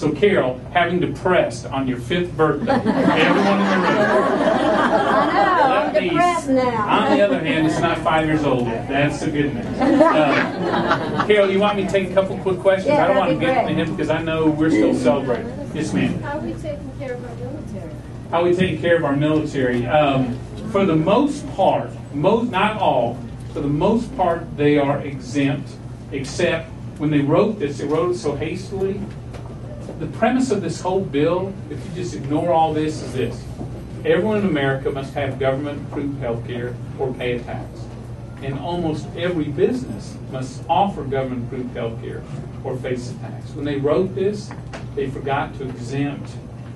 So Carol, having depressed on your 5th birthday, everyone in the room. I know, I'm depressed now. On the other hand, it's not 5 years old yet. That's the good news. Carol, you want me to take a couple quick questions? Yeah, I don't want to that'd get be into him because I know we're still celebrating. Yes, ma'am. How are we taking care of our military? How are we taking care of our military? For the most part, not all, for the most part, they are exempt, except when they wrote this, they wrote it so hastily. The premise of this whole bill, if you just ignore all this, is this. Everyone in America must have government-approved health care or pay a tax. And almost every business must offer government-approved health care or face a tax. When they wrote this, they forgot to exempt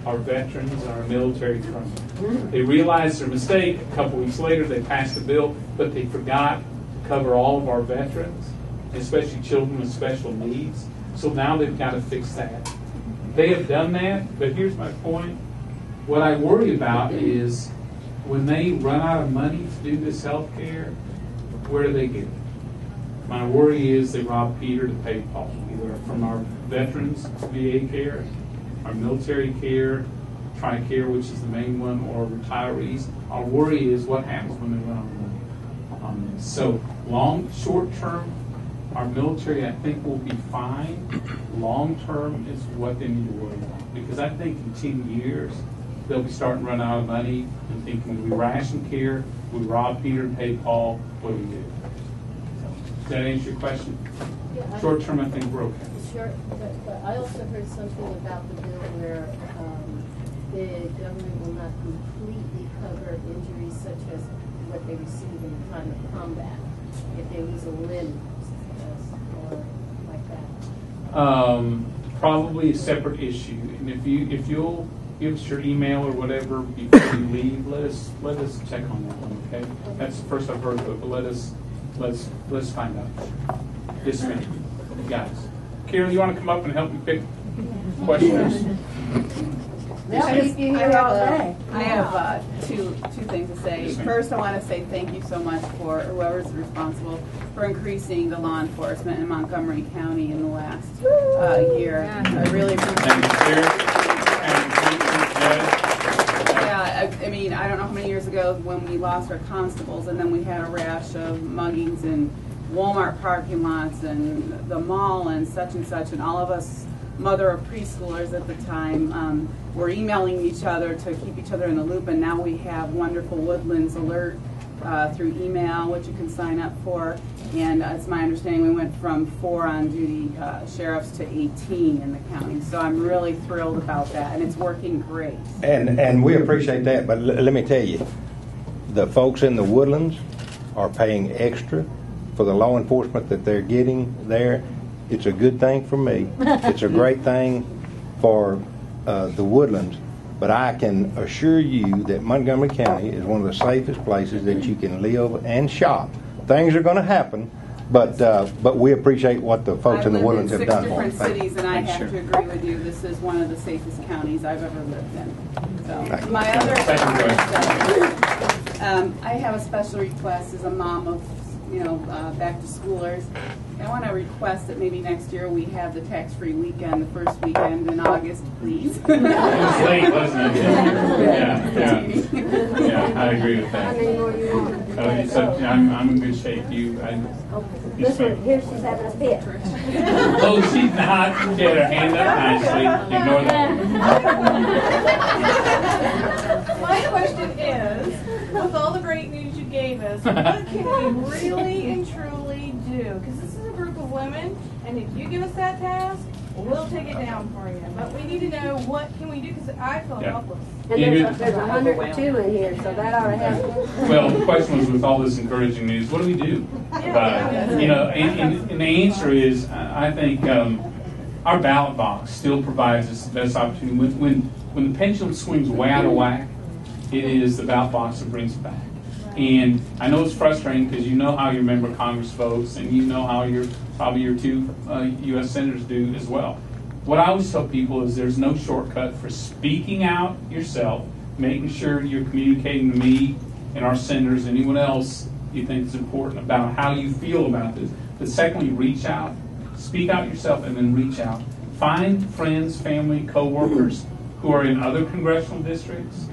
our veterans and our military from it. They realized their mistake. A couple weeks later, they passed the bill, but they forgot to cover all of our veterans, especially children with special needs. So now they've got to fix that. They have done that, but here's my point. What I worry about is when they run out of money to do this health care, where do they get it? My worry is they rob Peter to pay Paul, either from our veterans VA care, our military care, TRICARE, which is the main one, or retirees. Our worry is what happens when they run out of money on this. So short term, our military, I think, will be fine. Long term is what they need to worry about. Because I think in 10 years, they'll be starting to run out of money and thinking, we ration care, we rob Peter and pay Paul, what do we do? Does that answer your question? Yeah, Short term, I think we're okay. Sure, but I also heard something about the bill where the government will not completely cover injuries such as what they receive in the time of combat, if they lose a limb or like that. Probably a separate issue, and if you'll give us your email or whatever before you leave, let us check on that one. Okay, that's the first I've heard of it, but let's find out. Yes, ma'am. Guys, Karen, you want to come up and help me pick questions? I have two things to say. First, I want to say thank you so much for whoever's responsible for increasing the law enforcement in Montgomery County in the last year. I really appreciate it. Yeah, I mean, I don't know how many years ago when we lost our constables, and then we had a rash of muggings in Walmart parking lots and the mall and such, and all of us mother of preschoolers at the time were emailing each other to keep each other in the loop, and now we have wonderful Woodlands Alert through email, which you can sign up for, and it's my understanding we went from 4 on-duty sheriffs to 18 in the county, so I'm really thrilled about that, and it's working great. And we appreciate that, but let me tell you, the folks in the Woodlands are paying extra for the law enforcement that they're getting there. It's a good thing for me. It's a great thing for the Woodlands. But I can assure you that Montgomery County is one of the safest places that you can live and shop. Things are going to happen, but we appreciate what the folks in the Woodlands have done for us. I've lived in 6 different cities, and I have to agree with you. This is one of the safest counties I've ever lived in. So my other I have a special request as a mom of back to schoolers. I want to request that maybe next year we have the tax-free weekend, the first weekend in August, please. It was late, wasn't it? Yeah, I agree with that. I'm in good shape. Listen, here she's having a fit. Oh, she's not. She had her hand up nicely. Ignore that. My question is, with all the great news you gave us, what can we really and truly do? Because this is a group of women, and if you give us that task, we'll take it down for you. But we need to know what can we do, because I feel helpless. And there's 102 in here, so that ought to help. Well, the question was, with all this encouraging news, what do we do about it? And the answer is, I think our ballot box still provides us the best opportunity. When the pendulum swings way out of whack, it is the ballot box that brings it back. And I know it's frustrating because you know how your member of Congress votes, and you know how probably your 2 U.S. senators do as well. What I always tell people is there's no shortcut for speaking out yourself, making sure you're communicating to me and our senators, anyone else you think is important about how you feel about this. But secondly, reach out, speak out yourself, and then reach out find friends, family, co-workers who are in other congressional districts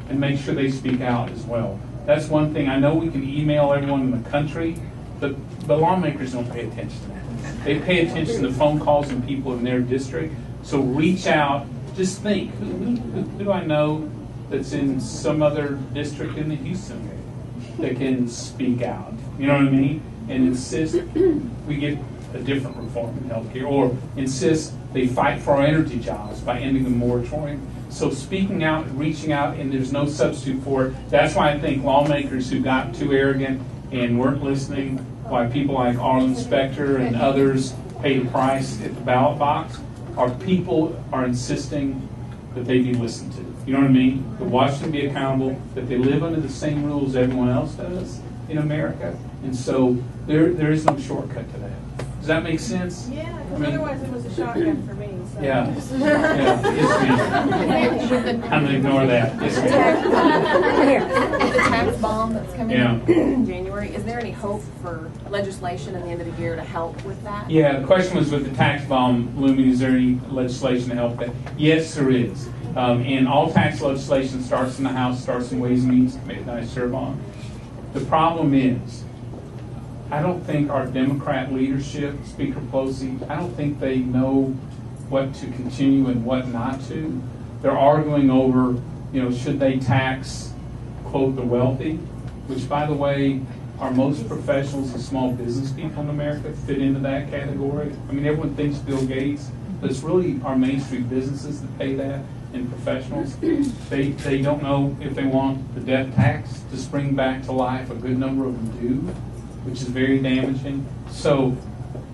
and make sure they speak out as well. That's one thing. I know we can email everyone in the country, but the lawmakers don't pay attention to that. They pay attention to phone calls and people in their district. So reach out. Just think, who do I know that's in some other district in the Houston area that can speak out? You know what I mean? And insist we get a different reform in healthcare, or insist they fight for our energy jobs by ending the moratorium. So speaking out, reaching out, and there's no substitute for it. That's why I think lawmakers who got too arrogant and weren't listening, why people like Arlen Specter and others pay the price at the ballot box, our people are insisting that they be listened to. You know what I mean? To watch them be accountable, that they live under the same rules everyone else does in America. And so there is no shortcut to that. Does that make sense? Yeah, because otherwise it was a shotgun for me. So. Yeah. Yes, ma'am. I'm going to ignore that. Yes, ma'am. With the tax bomb that's coming Yeah. in January, is there any hope for legislation at the end of the year to help with that? Yeah, the question was with the tax bomb looming, is there any legislation to help that? Yes, there is. And all tax legislation starts in the House, starts in Ways and Means Committee that I serve on. The problem is, I don't think our Democrat leadership, Speaker Pelosi, I don't think they know what to continue and what not to. They're arguing over, should they tax, quote, the wealthy, which, by the way, are most professionals and small business people in America fit into that category. I mean, everyone thinks Bill Gates, but it's really our Main Street businesses that pay that, and professionals. They don't know if they want the death tax to spring back to life. A good number of them do, which is very damaging. So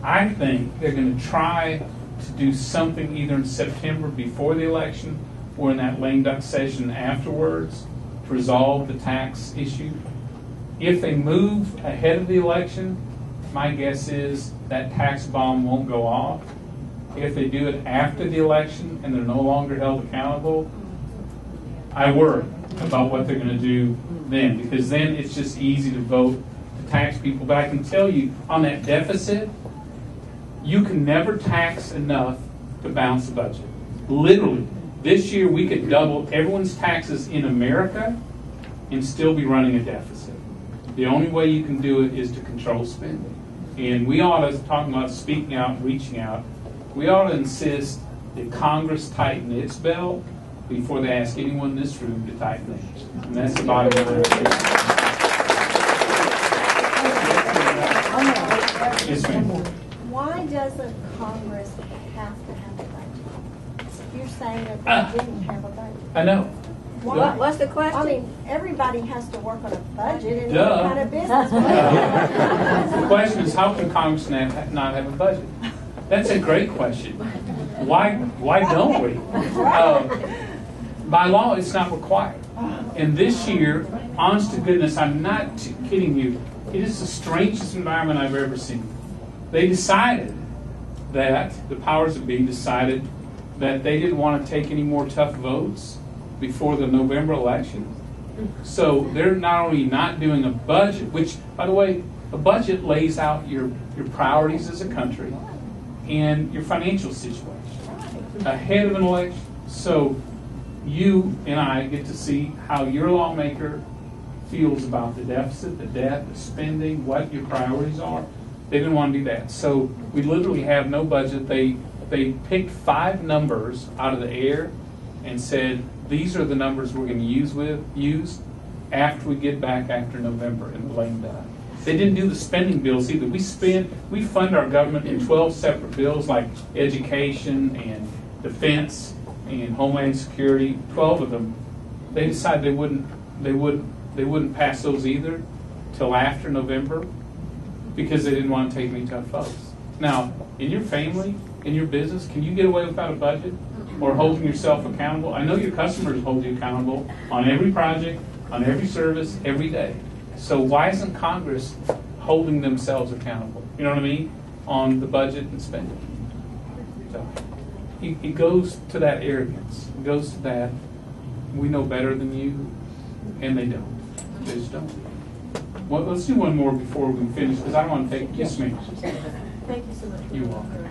I think they're going to try to do something either in September before the election or in that lame duck session afterwards to resolve the tax issue. If they move ahead of the election, my guess is that tax bomb won't go off. If they do it after the election and they're no longer held accountable, I worry about what they're going to do then, because then it's just easy to vote to tax people. But I can tell you, on that deficit, you can never tax enough to balance the budget. Literally, this year we could double everyone's taxes in America and still be running a deficit. The only way you can do it is to control spending. And we ought to, talking about speaking out and reaching out, we ought to insist that Congress tighten its belt before they ask anyone in this room to tighten theirs. And that's the bottom line. Yes, ma'am. Why doesn't Congress have to have a budget? You're saying that they didn't have a budget. I know. What's the question? I mean, everybody has to work on a budget in Duh. any kind of business. The question is, how can Congress not have a budget? That's a great question. Why don't we? By law, it's not required. And this year, honest to goodness, I'm not kidding you, it is the strangest environment I've ever seen. They decided that, the powers that be decided that they didn't want to take any more tough votes before the November election. So they're not only not doing a budget, which, by the way, a budget lays out your priorities as a country and your financial situation ahead of an election. So you and I get to see how your lawmaker feels about the deficit, the debt, the spending, what your priorities are. They didn't want to do that. So we literally have no budget. They picked 5 numbers out of the air and said, these are the numbers we're going to use after we get back after November and the lame duck. They didn't do the spending bills either. We fund our government in 12 separate bills like education and defense and homeland security, 12 of them. They decided they wouldn't pass those either till after November because they didn't want to take any tough votes. Now, in your family, in your business, can you get away without a budget or holding yourself accountable? I know your customers hold you accountable on every project, on every service, every day. So why isn't Congress holding themselves accountable? You know what I mean? On the budget and spending. So it goes to that arrogance. It goes to that we know better than you, and they don't. They just don't. Well, let's do one more before we finish, because I don't want to take. Yes, ma'am. Thank you so much. You're welcome.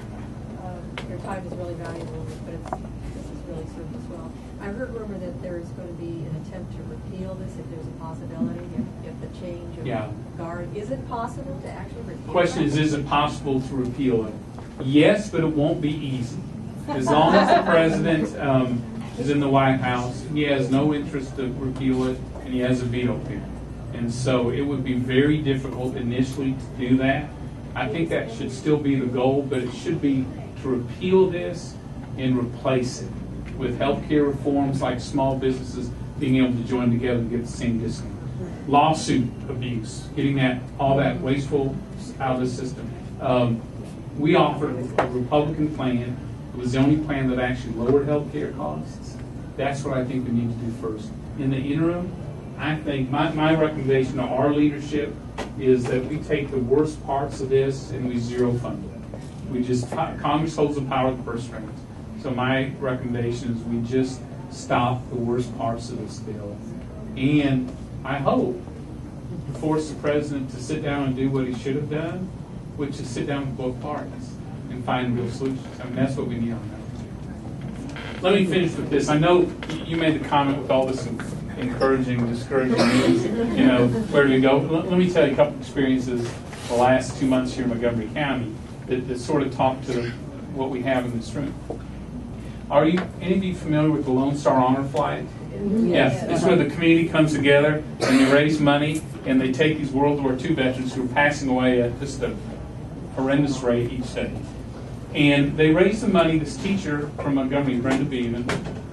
your time is really valuable, but this has really served us well. I heard rumor that there is going to be an attempt to repeal this if there's a possibility, if the change of guard. Is it possible to actually repeal The question is it possible to repeal it? Yes, but it won't be easy. As long as the president is in the White House, he has no interest to repeal it, and he has a veto power. And so it would be very difficult initially to do that. I think that should still be the goal, but it should be to repeal this and replace it with healthcare reforms like small businesses being able to join together and get the same discount. Lawsuit abuse, getting all that wasteful out of the system. We offered a Republican plan. It was the only plan that actually lowered healthcare costs. That's what I think we need to do first. In the interim, I think my recommendation to our leadership is that we take the worst parts of this and we zero fund it. We just, Congress holds the power of the purse strings. So my recommendation is we just stop the worst parts of this bill. And I hope to force the president to sit down and do what he should have done, which is sit down with both parties and find real solutions. I mean, that's what we need on that. Let me finish with this. I know you made the comment with all this encouraging, discouraging news, where do we go? Let me tell you a couple experiences the last 2 months here in Montgomery County that sort of talk to what we have in this room. Are any of you familiar with the Lone Star Honor Flight? Yes. It's where the community comes together and they raise money and they take these World War II veterans who are passing away at just a horrendous rate each day. And they raise the money. This teacher from Montgomery, Brenda Beeman,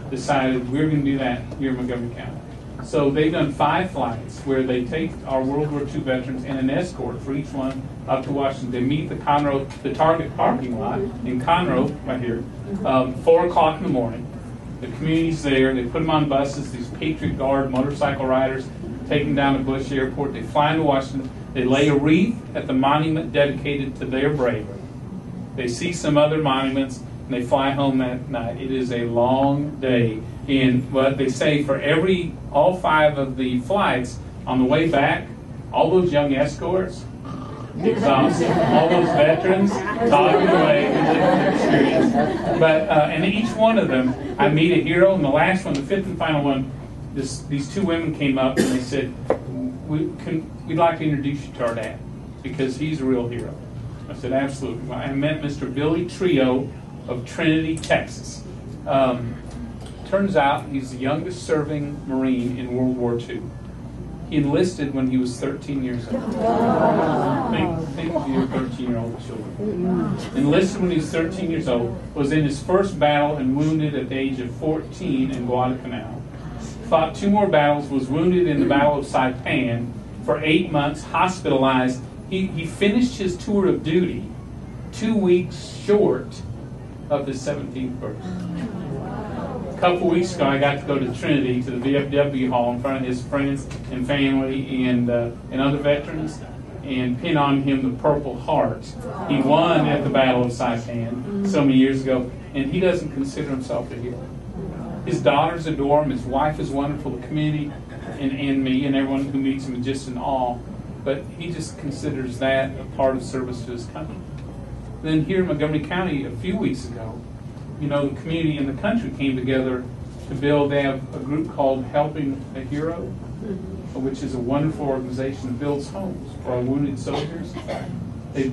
decided we're going to do that here in Montgomery County. So they've done 5 flights where they take our World War II veterans and an escort for each one up to Washington. They meet the Target parking lot in Conroe, right here, 4 o'clock in the morning. The community's there. They put them on buses, these Patriot Guard motorcycle riders, take them down to Bush Airport. They fly into Washington. They lay a wreath at the monument dedicated to their bravery. They see some other monuments, and they fly home that night. It is a long day. And what they say, for all 5 of the flights, on the way back, all those young escorts, exhausted. All those veterans talking away and living experience. But and each one of them, I meet a hero. And the last one, the 5th and final one, these 2 women came up and they said, "We'd like to introduce you to our dad because he's a real hero." I said, "Absolutely." Well, I met Mr. Billy Trio of Trinity, Texas. Turns out he's the youngest serving Marine in World War II. He enlisted when he was 13 years old. Think of your 13-year-old children. Enlisted when he was 13 years old, was in his first battle and wounded at the age of 14 in Guadalcanal. Fought 2 more battles, was wounded in the Battle of Saipan for 8 months, hospitalized. He finished his tour of duty 2 weeks short of his 17th birthday. A couple weeks ago, I got to go to Trinity, to the VFW hall in front of his friends and family and other veterans, and pin on him the Purple Heart. He won at the Battle of Saipan so many years ago, and he doesn't consider himself a hero. His daughters adore him. His wife is wonderful. The community and me and everyone who meets him is just in awe. But he just considers that a part of service to his country. Then here in Montgomery County a few weeks ago, the community and the country came together to build. They have a group called Helping a Hero, which is a wonderful organization that builds homes for our wounded soldiers. I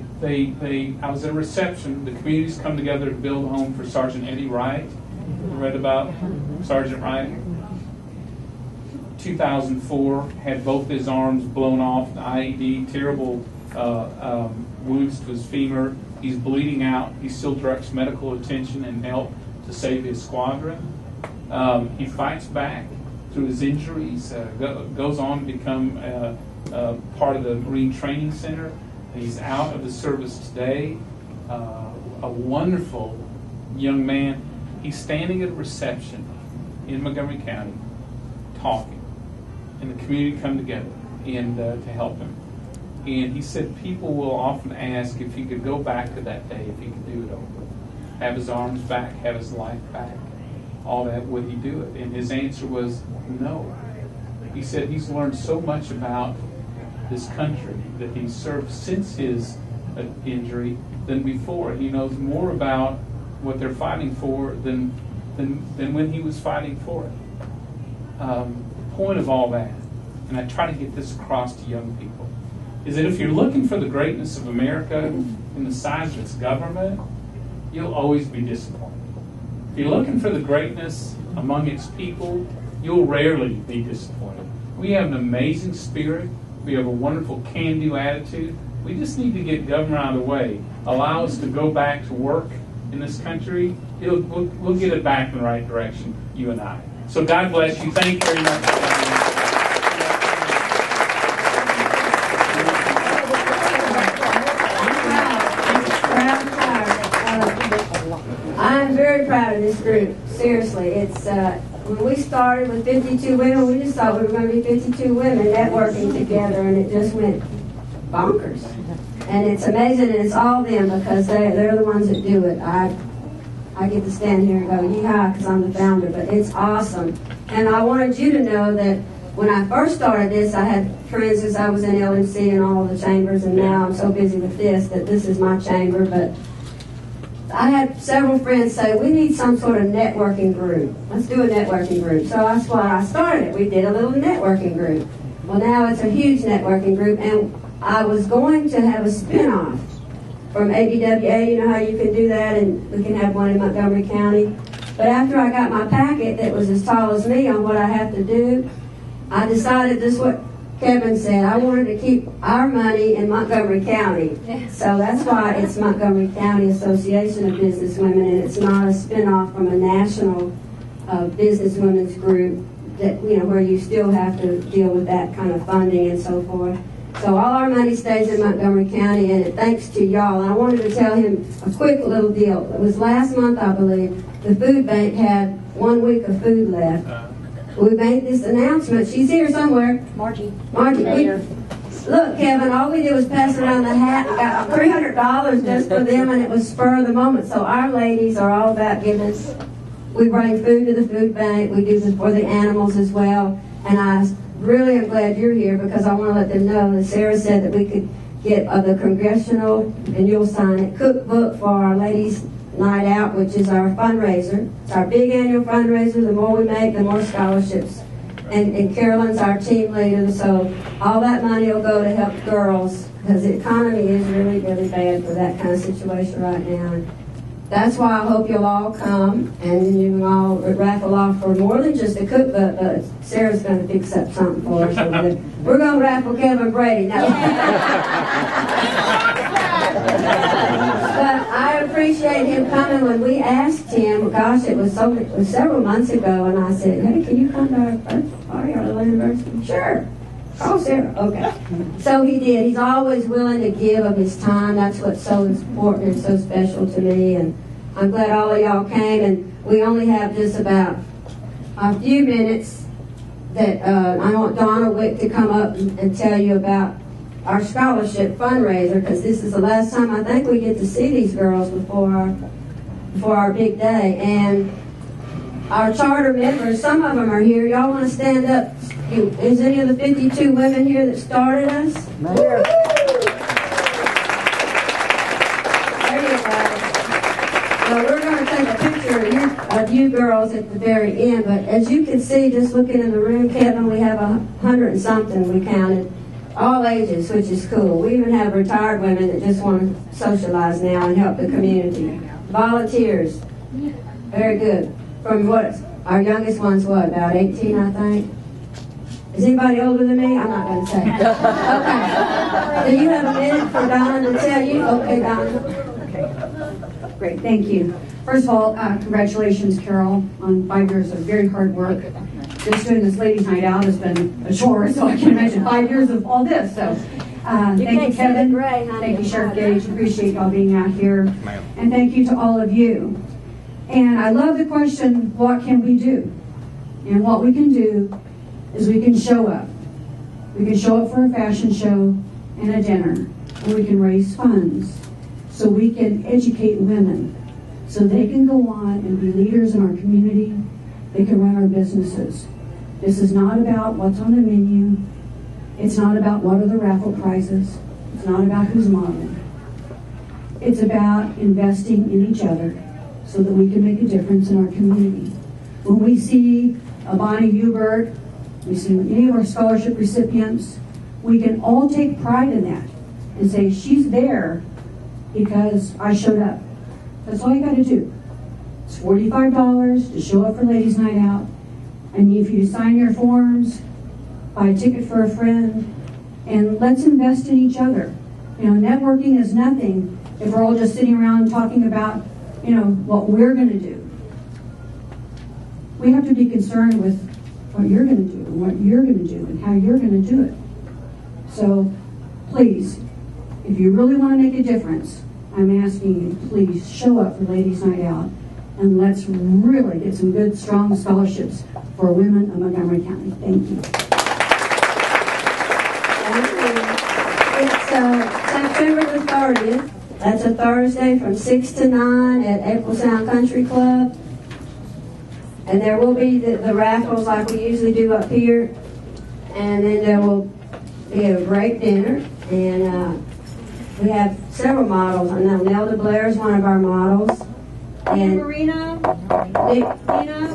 was at a reception. The communities come together to build a home for Sergeant Eddie Wright. You read about Sergeant Wright? 2004, had both his arms blown off, the IED, terrible wounds to his femur. He's bleeding out. He still directs medical attention and help to save his squadron. He fights back through his injuries, goes on to become part of the Marine Training Center. He's out of the service today. A wonderful young man. He's standing at a reception in Montgomery County talking. And the community come together and to help him. And he said people will often ask if he could go back to that day, if he could do it over. Have his arms back, have his life back, all that, would he do it? And his answer was no. He said he's learned so much about this country that he's served since his injury than before. He knows more about what they're fighting for than when he was fighting for it. The point of all that, and I try to get this across to young people, is that if you're looking for the greatness of America in the size of its government, you'll always be disappointed. If you're looking for the greatness among its people, you'll rarely be disappointed. We have an amazing spirit. We have a wonderful can-do attitude. We just need to get government out of the way. Allow us to go back to work in this country. We'll get it back in the right direction, you and I. So God bless you. Thank you very much. I'm very proud of this group. Seriously, it's when we started with 52 women, we just thought we were going to be 52 women networking together, and it just went bonkers. And it's amazing, and it's all them because they're the ones that do it. I get to stand here and go, yeehaw, because I'm the founder, but it's awesome. And I wanted you to know that when I first started this, I had friends as I was in LMC and all the chambers, and now I'm so busy with this that this is my chamber, but I had several friends say, we need some sort of networking group. Let's do a networking group. So that's why I started it. We did a little networking group. Well, now it's a huge networking group, and I was going to have a spinoff from ABWA. You know how you can do that, and we can have one in Montgomery County. But after I got my packet that was as tall as me on what I have to do, I decided this is what Kevin said. I wanted to keep our money in Montgomery County. So that's why it's Montgomery County Association of Business Women, and it's not a spinoff from a national business women's group that, you know, where you still have to deal with that kind of funding and so forth. So all our money stays in Montgomery County, and thanks to y'all. And I wanted to tell him a quick little deal. It was last month, I believe, the food bank had 1 week of food left. We made this announcement. She's here somewhere. Margie. Look, Kevin, all we did was pass around the hat and got $300 just for them, and it was spur of the moment. So our ladies are all about giving. We bring food to the food bank. We do this for the animals as well. And I really am glad you're here because I want to let them know that Sarah said that we could get the congressional, and you'll sign it, cookbook for our ladies' night out, which is our fundraiser. It's our big annual fundraiser. The more we make, the more scholarships. And Carolyn's our team leader, so all that money will go to help girls because the economy is really, really bad for that kind of situation right now. And that's why I hope you'll all come and you can all raffle off for more than just a cookbook, but Sarah's going to fix up something for us. We're going to raffle Congressman Brady. No. But I appreciate him coming. When we asked him, gosh, it was several months ago, and I said, hey, can you come to our birthday party, our little anniversary? Sure. Oh, Sarah. Okay. So he did. He's always willing to give of his time. That's what's so important and so special to me. And I'm glad all of y'all came. And we only have just about a few minutes that I want Donna Wick to come up and tell you about our scholarship fundraiser, because this is the last time I think we get to see these girls before our big day. And our charter members, some of them are here. Y'all want to stand up? Is any of the 52 women here that started us? There you go. Well, we're going to take a picture of you girls at the very end, but as you can see, just looking in the room, Kevin, we have 100 and something we counted. All ages, which is cool. We even have retired women that just want to socialize now and help the community. Volunteers. Very good. From what? Our youngest one's what? About 18, I think? Is anybody older than me? I'm not going to say. Okay. Do you have a minute for Donna to tell you? Okay, Donna. Okay. Great, thank you. First of all, congratulations, Carol, on 5 years of very hard work. Just doing this ladies' night out has been a chore, so I can imagine 5 years of all this. So, thank you, Kevin. Thank you, Sheriff Gage. Appreciate y'all being out here. And thank you to all of you. And I love the question, what can we do? And what we can do is we can show up. We can show up for a fashion show and a dinner. And we can raise funds so we can educate women so they can go on and be leaders in our community. They can run our businesses. This is not about what's on the menu. It's not about what are the raffle prizes. It's not about who's modeling. It's about investing in each other so that we can make a difference in our community. When we see a Bonnie Hubert, we see any of our scholarship recipients, we can all take pride in that and say, she's there because I showed up. That's all you got to do. It's $45 to show up for Ladies' Night Out. And if you sign your forms, buy a ticket for a friend, and let's invest in each other. You know, networking is nothing if we're all just sitting around talking about, you know, what we're going to do. We have to be concerned with what you're going to do, and what you're going to do, and how you're going to do it. So, please, if you really want to make a difference, I'm asking you, please show up for Ladies' Night Out, and let's really get some good, strong scholarships for women of Montgomery County. Thank you. It's September the 30th. That's a Thursday from 6 to 9 at April Sound Country Club. And there will be the raffles like we usually do up here. And then there will be a great dinner. And we have several models. I know Nelda Blair is one of our models. And Marino,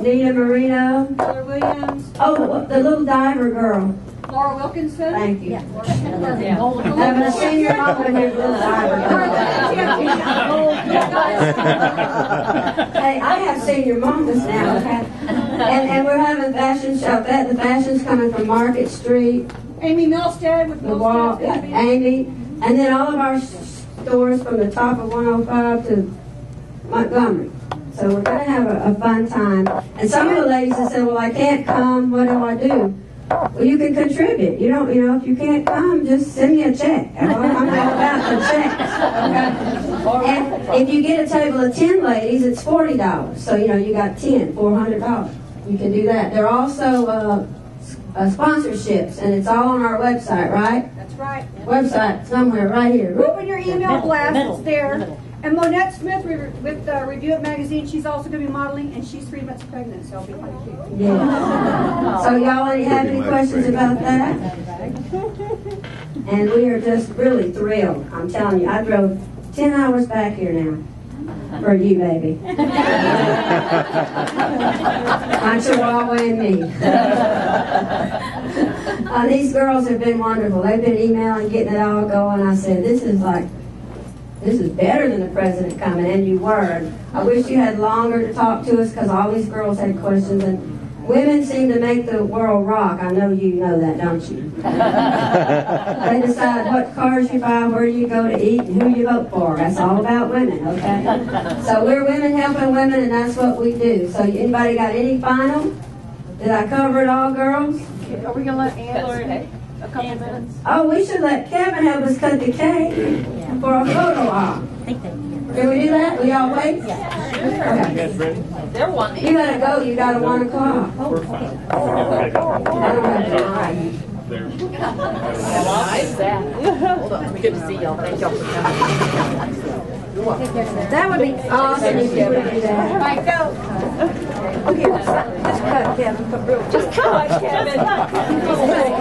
Nita Marino. Taylor Williams, Oh, the little diver girl. Laura Wilkinson. Thank you. Having a senior moment here, little diver girl. Hey, I have senior moments now. Okay? And we're having fashion show. The fashion's coming from Market Street. Amy Milstead with The wall, Amy. And then all of our stores from the top of 105 to Montgomery. So we're going to have a fun time. And some of the ladies have said, well, I can't come. What do I do? Well, you can contribute. You know, if you can't come, just send me a check. I'm all about the checks. Okay? And if you get a table of 10 ladies, it's $40. So, you know, you got 10, $400. You can do that. There are also sponsorships, and it's all on our website, right? That's right. Website somewhere right here. Open your email blast. It's there. And Monette Smith with Review It Magazine, she's also going to be modeling, and she's 3 months pregnant, so it'll be kind of cute. Yeah. So y'all have any questions about that? And we are just really thrilled. I'm telling you, I drove 10 hours back here now. For you, baby. My Chihuahua and me. These girls have been wonderful. They've been emailing, getting it all going. I said, this is better than the president coming, and you were. I wish you had longer to talk to us because all these girls had questions, and women seem to make the world rock. I know you know that, don't you? They decide what cars you buy, where you go to eat, and who you vote for. That's all about women, okay? So we're women helping women, and that's what we do. So anybody got any final? Did I cover it all, girls? Are we going to let Ann a couple minutes? Oh, we should let Kevin help us cut the cake for a photo op. Can we do that? Will y'all wait? Okay. They're one. You gotta go. You got a 1 o'clock. We're fine. I don't have time. Hold on. Good to see y'all. Thank y'all for coming. That would be awesome if you would do that. All right, go. Okay, just cut, Kevin. Just cut, Kevin.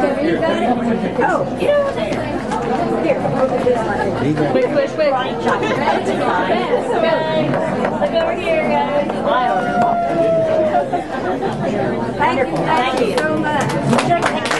Kevin, you got it? Oh, you know there. Here. Quick. Look over here, guys. Thank you so much.